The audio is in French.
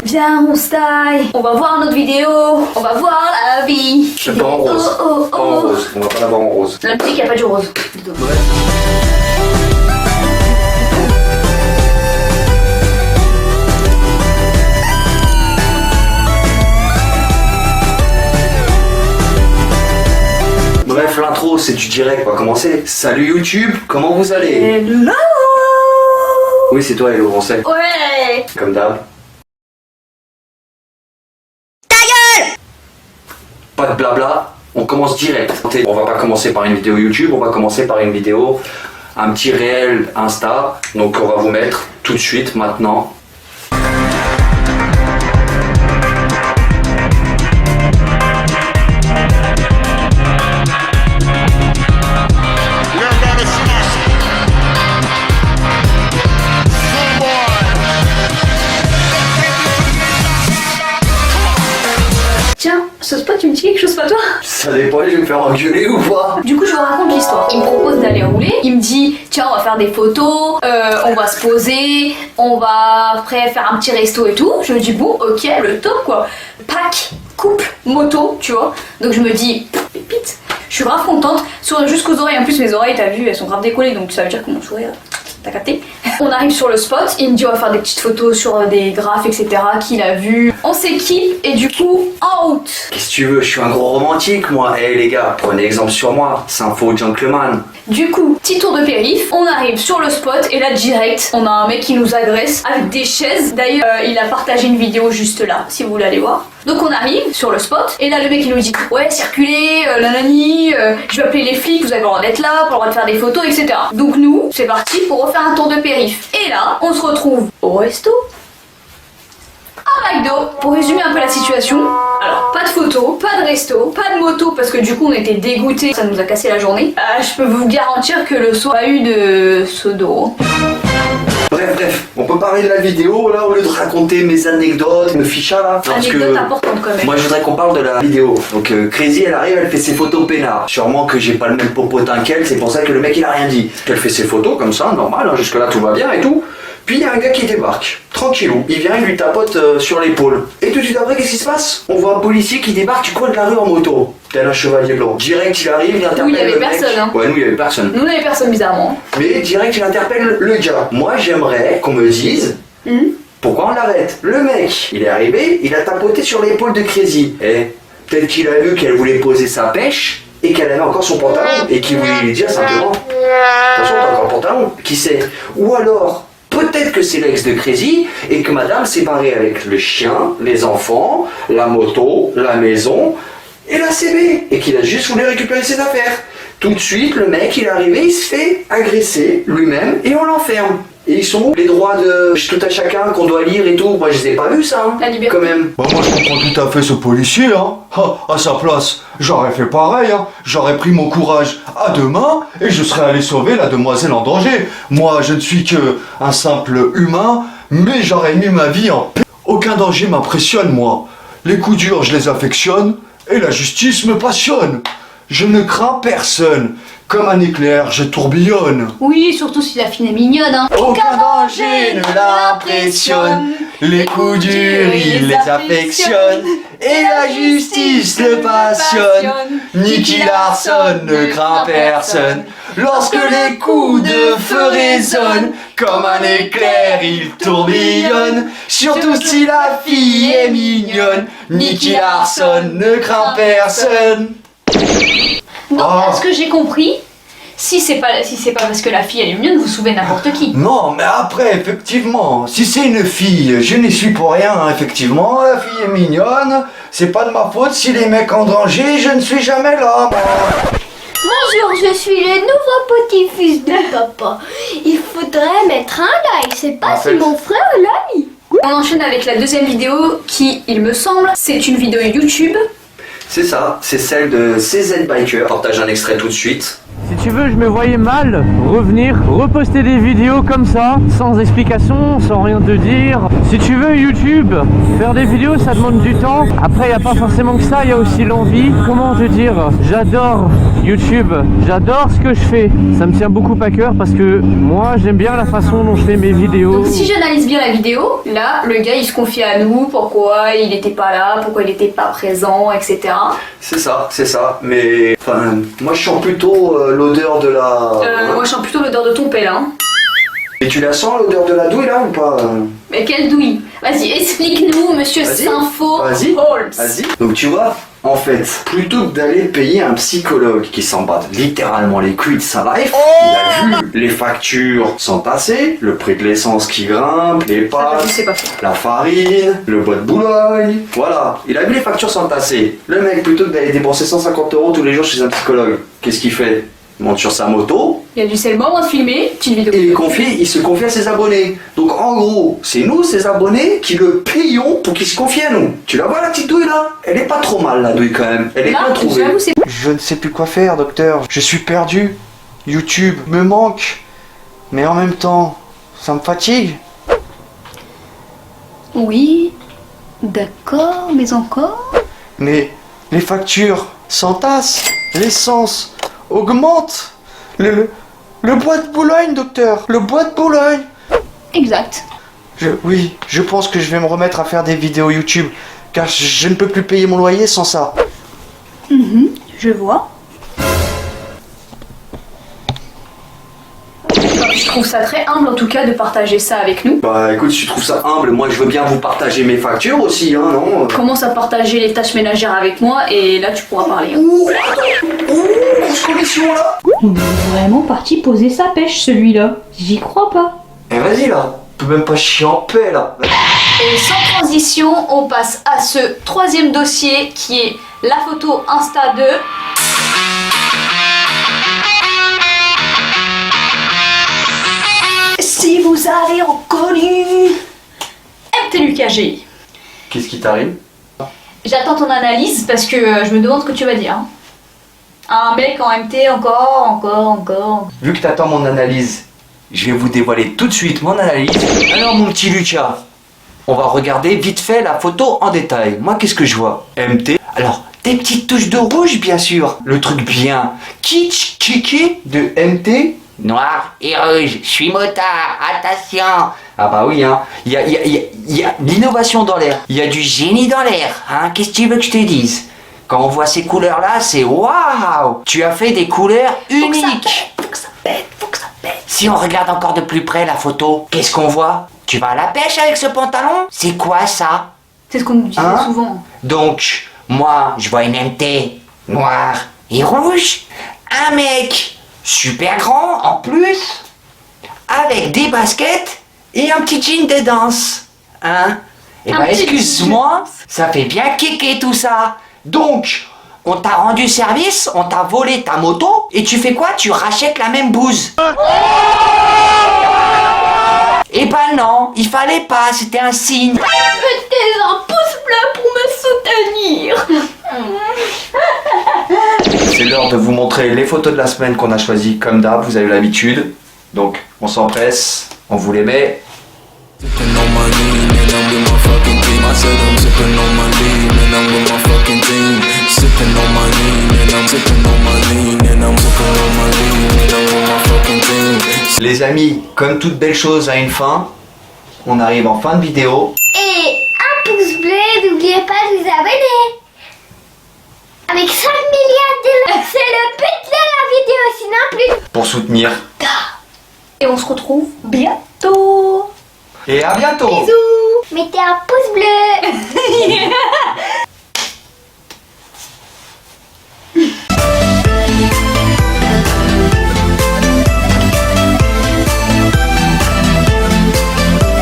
Viens, on se taille. On va voir notre vidéo. On va voir la vie. C'est pas en rose. Pas en rose. On va pas l'avoir en rose. La musique, y a pas du rose. Bref, l'intro, c'est du direct. On va commencer. Salut YouTube, comment vous allez? Hello. Oui, c'est toi, Hello, on sait. Ouais. Comme d'hab. Pas de blabla, on commence direct. On va pas commencer par une vidéo YouTube, on va commencer par une vidéo, un petit réel Insta. Donc on va vous mettre tout de suite maintenant. Tiens, ce spot, tu me dis quelque chose, pas toi? Ça dépend, je vais me faire engueuler ou pas? Du coup, je vous raconte l'histoire. Il me propose d'aller rouler. Il me dit, tiens, on va faire des photos, on va se poser, on va après faire un petit resto et tout. Je me dis, bon, ok, le top quoi. Pack, couple, moto, tu vois. Donc je me dis, pépite. Je suis grave contente, sourire jusqu'aux oreilles. En plus, mes oreilles, t'as vu, elles sont grave décollées, donc ça veut dire que mon sourire. T'as capté? On arrive sur le spot, il me dit on va faire des petites photos sur des graphes, etc. qu'il a vu. On s'équipe et du coup, en route. Qu'est-ce que tu veux, je suis un gros romantique moi. Eh les gars, prenez exemple sur moi, c'est un faux gentleman. Du coup, petit tour de périph', on arrive sur le spot et là direct, on a un mec qui nous agresse avec des chaises. D'ailleurs, il a partagé une vidéo juste là, si vous voulez aller voir. Donc on arrive sur le spot et là le mec il nous dit ouais circulez, nanani, je vais appeler les flics, vous avez le droit d'être là, pour le droit de faire des photos, etc. Donc nous, c'est parti pour refaire un tour de périph'. Et là, on se retrouve au resto. À McDo. Pour résumer un peu la situation, alors pas de photos, pas de resto, pas de moto parce que du coup on était dégoûtés, ça nous a cassé la journée. Je peux vous garantir que le soir a eu de sodo. Bref, on peut parler de la vidéo là au lieu de raconter mes anecdotes, me ficha là. Parce Anecdote que importante quand même. moi je voudrais qu'on parle de la vidéo. Donc Crazy elle arrive, elle fait ses photos peinard. Sûrement que j'ai pas le même popotin qu'elle, c'est pour ça que le mec il a rien dit. Elle fait ses photos comme ça, normal, hein, jusque là tout va bien et tout. Puis il y a un gars qui débarque, tranquillou, il vient, il lui tapote sur l'épaule. Et tout de suite après, qu'est-ce qui se passe? On voit un policier qui débarque du coin de la rue en moto. Tel un chevalier blanc. Direct, il arrive, il interpelle Nous, il y avait le mec. personne, hein. Ouais, nous, il y avait personne. Nous on avait personne bizarrement. Mais direct, il interpelle le gars. Moi, j'aimerais qu'on me dise pourquoi on l'arrête. Le mec, il est arrivé, il a tapoté sur l'épaule de Crazy. Et peut-être qu'il a vu qu'elle voulait poser sa pêche et qu'elle avait encore son pantalon et qu'il voulait lui dire simplement attention, t'as encore le pantalon. Qui sait? Ou alors, peut-être que c'est l'ex de Crazy et que madame s'est barrée avec le chien, les enfants, la moto, la maison et la CB et qu'il a juste voulu récupérer ses affaires. Tout de suite, le mec, il est arrivé, il se fait agresser lui-même et on l'enferme. Et ils sont où les droits de tout à chacun qu'on doit lire et tout? Moi, je les ai pas vus ça, hein, La liberté. quand même. Bah moi je comprends tout à fait ce policier, hein. À sa place, j'aurais fait pareil, hein. J'aurais pris mon courage à deux mains et je serais allé sauver la demoiselle en danger. Moi, je ne suis que un simple humain, mais j'aurais mis ma vie en paix. Aucun danger m'impressionne, moi. Les coups durs, je les affectionne et la justice me passionne. Je ne crains personne. Comme un éclair, je tourbillonne. Oui, surtout si la fille est mignonne, hein. Aucun danger ne l'impressionne. Les coups durs, il les affectionne. Et la justice le passionne. Nicky Larson ne craint personne. Lorsque les coups de feu résonnent, comme un éclair, il tourbillonne. Surtout si la fille est mignonne. Nicky Larson ne craint personne. Donc Oh. à ce que j'ai compris, si c'est pas parce que la fille elle est mignonne, vous sauvez n'importe qui. Non, mais après, effectivement, si c'est une fille, je n'y suis pour rien, hein, effectivement, la fille est mignonne, c'est pas de ma faute si les mecs en danger, je ne suis jamais là, moi. Bonjour, je suis le nouveau petit-fils de papa. Il faudrait mettre un like, c'est pas En si fait- mon frère l'a mis. On enchaîne avec la deuxième vidéo qui, il me semble, c'est une vidéo YouTube. C'est ça, c'est celle de CZ Biker. Je partage un extrait tout de suite. Si tu veux, je me voyais mal revenir, reposter des vidéos comme ça, sans explication, sans rien te dire. Si tu veux, YouTube, faire des vidéos, ça demande du temps. Après, il n'y a pas forcément que ça, il y a aussi l'envie. Comment te dire? J'adore YouTube, j'adore ce que je fais. Ça me tient beaucoup à cœur parce que moi, j'aime bien la façon dont je fais mes vidéos. Donc si j'analyse bien la vidéo, là, le gars, il se confie à nous, pourquoi il n'était pas là, pourquoi il n'était pas présent, etc. C'est ça. Mais enfin, moi je sens plutôt l'odeur de la. Moi, je sens plutôt l'odeur de ton pélin. Et tu la sens l'odeur de la douille là ou pas? Mais quelle douille! Vas-y, explique-nous, monsieur Vas-y. Sinfo Vas-y. Holmes. Vas-y. Donc tu vois, en fait, plutôt que d'aller payer un psychologue qui s'en batte littéralement les couilles de sa life, il a vu les factures s'entasser, le prix de l'essence qui grimpe, les Je pâtes, sais pas faire. la farine, le bois de Boulogne. Voilà, il a vu les factures s'entasser. Le mec, plutôt que d'aller débourser 150 € tous les jours chez un psychologue, qu'est-ce qu'il fait? Il monte sur sa moto, Il a dit c'est le moment de filmer, petite vidéo. et il se confie à ses abonnés. Donc en gros, c'est nous, ses abonnés, qui le payons pour qu'il se confie à nous. Tu la vois la petite douille là? Elle est pas trop mal la douille quand même. Elle est Là, bien trouvée. j'avoue, c'est Je ne sais plus quoi faire, docteur. Je suis perdu. YouTube me manque. Mais en même temps, ça me fatigue. Oui, d'accord, mais encore. Mais les factures s'entassent. L'essence augmente. Le bois de Boulogne, docteur. Le bois de Boulogne. Exact. Oui, je pense que je vais me remettre à faire des vidéos YouTube. Car je ne peux plus payer mon loyer sans ça. Je vois. Je trouve ça très humble en tout cas de partager ça avec nous. Bah écoute, si tu trouves ça humble, moi je veux bien vous partager mes factures aussi, hein, non? Commence à partager les tâches ménagères avec moi et là tu pourras parler. Ouh, attends. Ouh, grosse commission là. Il est vraiment parti poser sa pêche celui-là. J'y crois pas. Eh vas-y là, tu peux même pas chier en paix là. Et sans transition, on passe à ce troisième dossier qui est la photo Insta de... Si vous avez reconnu MTLUKG. Qu'est-ce qui t'arrive? J'attends ton analyse parce que je me demande ce que tu vas dire. Un mec en MT encore. Vu que t'attends mon analyse, je vais vous dévoiler tout de suite mon analyse. Alors mon petit Lucas, on va regarder vite fait la photo en détail. Moi, qu'est-ce que je vois? MT. Alors, des petites touches de rouge, bien sûr. Le truc bien kitsch, kiki de MT. Noir et rouge, je suis motard, attention. Ah bah oui, hein. Il y a de l'innovation dans l'air. Il y a du génie dans l'air, hein. Qu'est-ce que tu veux que je te dise? Quand on voit ces couleurs-là, c'est waouh. Tu as fait des couleurs uniques. Faut que ça pète. Si on regarde encore de plus près la photo, qu'est-ce qu'on voit? Tu vas à la pêche avec ce pantalon? C'est quoi ça? C'est ce qu'on nous disait Hein? souvent. Donc, moi, je vois une MT noire et rouge. Un mec super grand en plus, avec des baskets et un petit jean de danse. Hein? Eh Un ben, petit excuse-moi, ça fait bien kéké tout ça. Donc, on t'a rendu service, on t'a volé ta moto, et tu fais quoi? Tu rachètes la même bouse. Eh ben non, il fallait pas, c'était un signe. Mettez un pouce bleu pour me soutenir. C'est l'heure de vous montrer les photos de la semaine qu'on a choisies comme d'hab, vous avez l'habitude. Donc, on s'empresse, on vous les met. Sipping on my lean and I'm with my fucking team. I said I'm sipping on my lean and I'm with my fucking team. Sipping on my lean and I'm sipping on my lean and I'm sipping on my lean and I'm with my fucking team. Les amis, comme toute belle chose a une fin, on arrive en fin de vidéo. Et un pouce bleu, n'oubliez pas de vous abonner. Avec 5 milliards de likes, c'est le but de la vidéo, sinon plus. Pour soutenir. Et on se retrouve bientôt. Et à bientôt. Bisous. Mettez un pouce bleu.